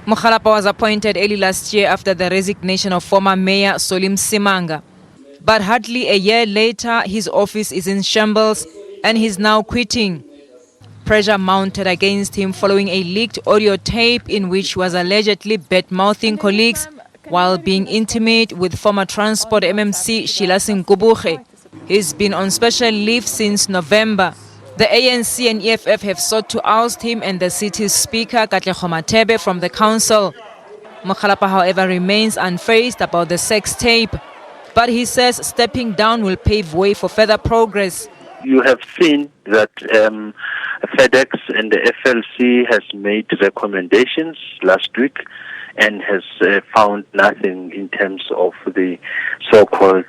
Mokgalapa was appointed early last year after the resignation of former Mayor Solim Simanga. But hardly a year later, his office is in shambles and he's now quitting. Pressure mounted against him following a leaked audio tape in which he was allegedly bad-mouthing colleagues while being intimate with former Transport MMC Sheila Sinkubuche. He's been on special leave since November. The ANC and EFF have sought to oust him and the city's speaker, Katlego Mathebe, from the council. Mokgalapa, however, remains unfazed about the sex tape. But he says stepping down will pave way for further progress. You have seen that FedEx and the FLC has made recommendations last week and has found nothing in terms of the so-called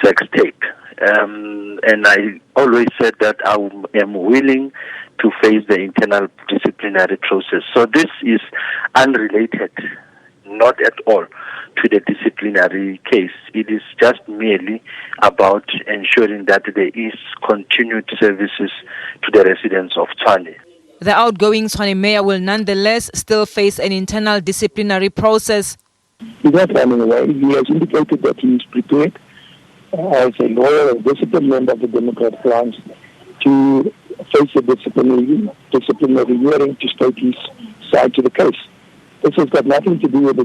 sex tape. And I always said that I am willing to face the internal disciplinary process. So this is unrelated, not at all, to the disciplinary case. It is just merely about ensuring that there is continued services to the residents of Tshwane. The outgoing Tshwane mayor will nonetheless still face an internal disciplinary process. He's not running away. He has indicated that he is prepared as a lawyer and disciplined member of the Democratic Alliance to face a disciplinary hearing to state his side to the case. This has got nothing to do with the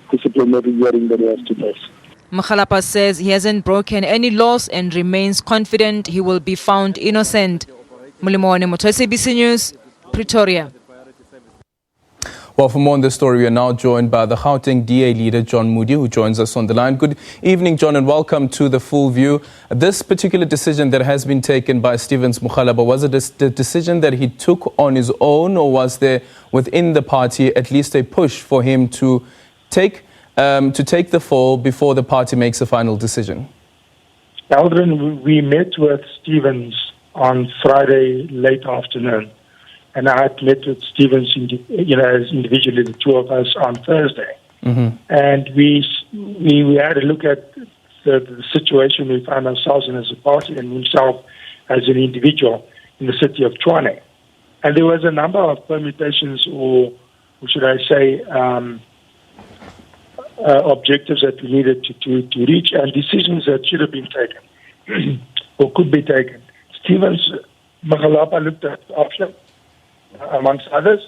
disciplinary hearing that he has to face. Mokgalapa says he hasn't broken any laws and remains confident he will be found innocent. Mulimone Moto, SABC News, Pretoria. Well, for more on this story, we are now joined by the Gauteng DA leader, John Moodey, who joins us on the line. Good evening, John, and welcome to The Full View. This particular decision that has been taken by Stevens Mokgalapa, was it a decision that he took on his own, or was there within the party at least a push for him to take the fall before the party makes a final decision? Aldrin, we met with Stevens on Friday late afternoon. And I had met with Stevens, as individually, the two of us, on Thursday. Mm-hmm. And we had a look at the situation we found ourselves in as a party and himself as an individual in the city of Tshwane. And there was a number of permutations, or should I say, objectives that we needed to reach, and decisions that should have been taken or could be taken. Stevens Mokgalapa looked at the option, amongst others,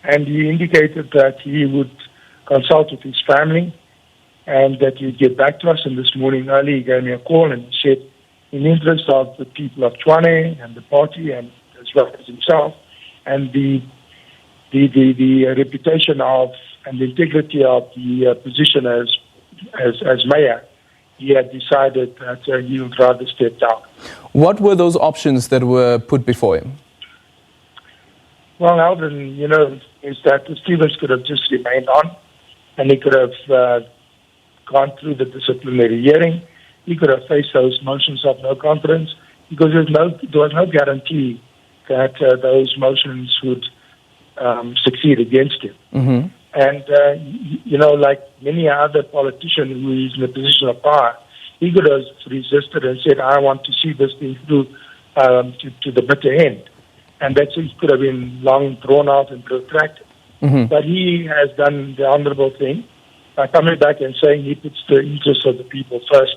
and he indicated that he would consult with his family and that he'd get back to us. And this morning early, he gave me a call and he said, in the interest of the people of Tshwane and the party, and as well as himself, and the reputation of and the integrity of the position as mayor, he had decided that he would rather step down. What were those options that were put before him? Well, Alvin, is that Stevens could have just remained on, and he could have gone through the disciplinary hearing. He could have faced those motions of no confidence, because there was no guarantee that those motions would succeed against him. Mm-hmm. And, like many other politicians who is in a position of power, he could have resisted and said, I want to see this thing through to the bitter end. And that could have been long drawn out and protracted. Mm-hmm. But he has done the honorable thing by coming back and saying he puts the interests of the people first,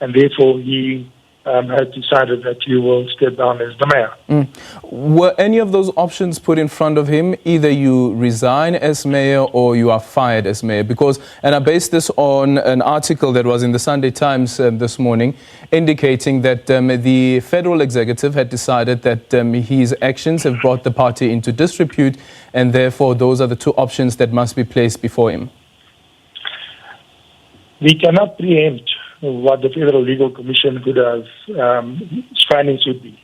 and therefore he has decided that he will step down as the mayor. Were any of those options put in front of him? Either you resign as mayor or you are fired as mayor? And I based this on an article that was in the Sunday Times this morning, indicating that the federal executive had decided that his actions have brought the party into disrepute, and therefore those are the two options that must be placed before him. We cannot preempt what the Federal Legal Commission could have findings would be.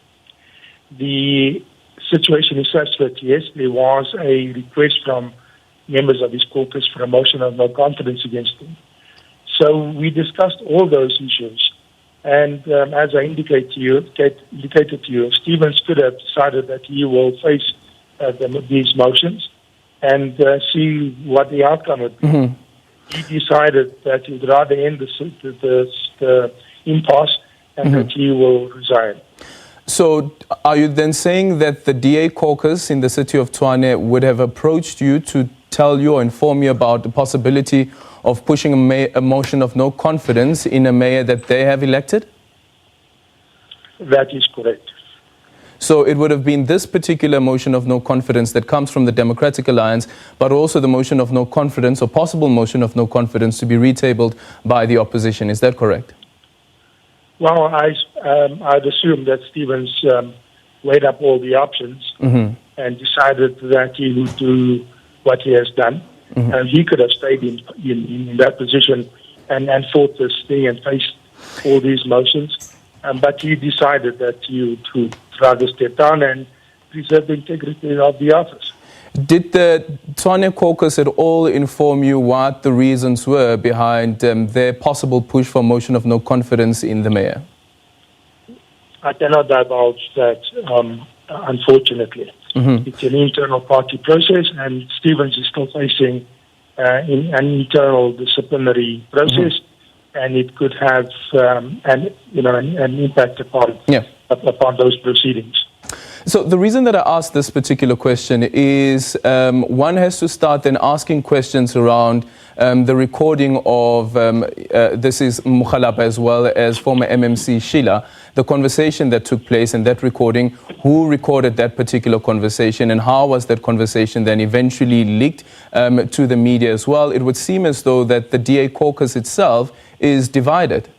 The situation is such that, yes, there was a request from members of his caucus for a motion of no confidence against him. So we discussed all those issues. And as I indicated to you, Stevens could have decided that he will face these motions and see what the outcome would be. Mm-hmm. He decided that he would rather end the impasse and that he will resign. So are you then saying that the DA caucus in the city of Tshwane would have approached you to tell you or inform you about the possibility of pushing a motion of no confidence in a mayor that they have elected? That is correct. So it would have been this particular motion of no confidence that comes from the Democratic Alliance, but also the motion of no confidence or possible motion of no confidence to be retabled by the opposition. Is that correct? Well, I'd assume that Stevens weighed up all the options and decided that he would do what he has done. And he could have stayed in that position and fought this thing and faced all these motions. But he decided that he would rather step down and preserve the integrity of the office. Did the Tshwane caucus at all inform you what the reasons were behind their possible push for a motion of no confidence in the mayor? I cannot divulge that, unfortunately. It's an internal party process, and Stevens is still facing an internal disciplinary process, and it could have an impact upon those proceedings. So the reason that I asked this particular question is one has to start then asking questions around the recording of, this is Mokgalapa as well as former MMC Sheila, the conversation that took place in that recording, who recorded that particular conversation and how was that conversation then eventually leaked to the media as well. It would seem as though that the DA caucus itself is divided.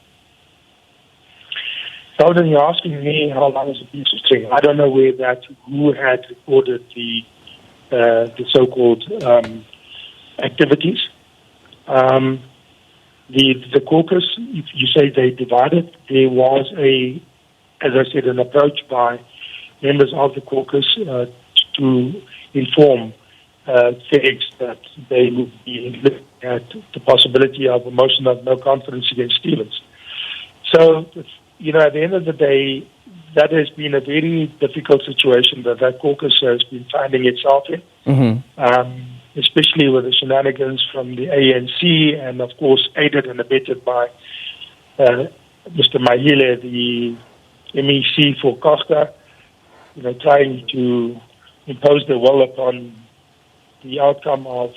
Then you're asking me how long is a piece of string. I don't know who had recorded the so-called activities. The caucus, if you say they divided, there was as I said, an approach by members of the caucus to inform FedEx that they would be looking at the possibility of a motion of no confidence against Stevens. So, at the end of the day, that has been a very difficult situation that caucus has been finding itself in, especially with the shenanigans from the ANC and, of course, aided and abetted by Mr. Mahile, the MEC for Costa, trying to impose their will upon the outcome of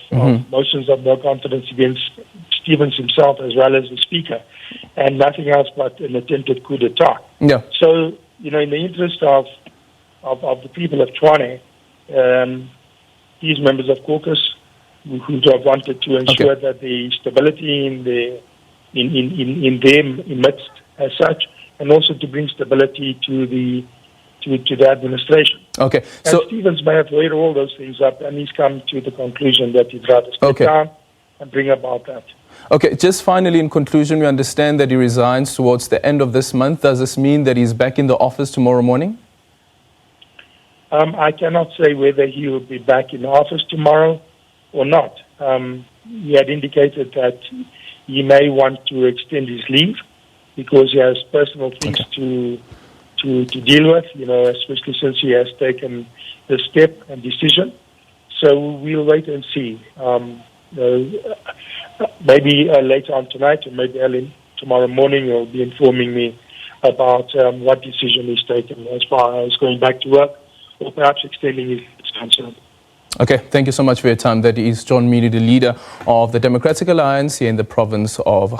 motions of no confidence against Stevens himself as well as the Speaker, and nothing else but an attempted coup d'etat. Yeah. So, in the interest of the people of Tshwane, these members of caucus who have wanted to ensure that the stability in their midst as such, and also to bring stability to the administration. Okay. And Stevens may have weighed all those things up, and he's come to the conclusion that he'd rather step down and bring about that. Okay, just finally, in conclusion, we understand that he resigns towards the end of this month. Does this mean that he's back in the office tomorrow morning? I cannot say whether he will be back in the office tomorrow or not. He had indicated that he may want to extend his leave because he has personal things to deal with, especially since he has taken the step and decision. So we'll wait and see. Maybe later on tonight or maybe early tomorrow morning he'll be informing me about what decision he's taken as far as going back to work or perhaps extending his concern. Okay, thank you so much for your time. That is John Moodey, the leader of the Democratic Alliance here in the province of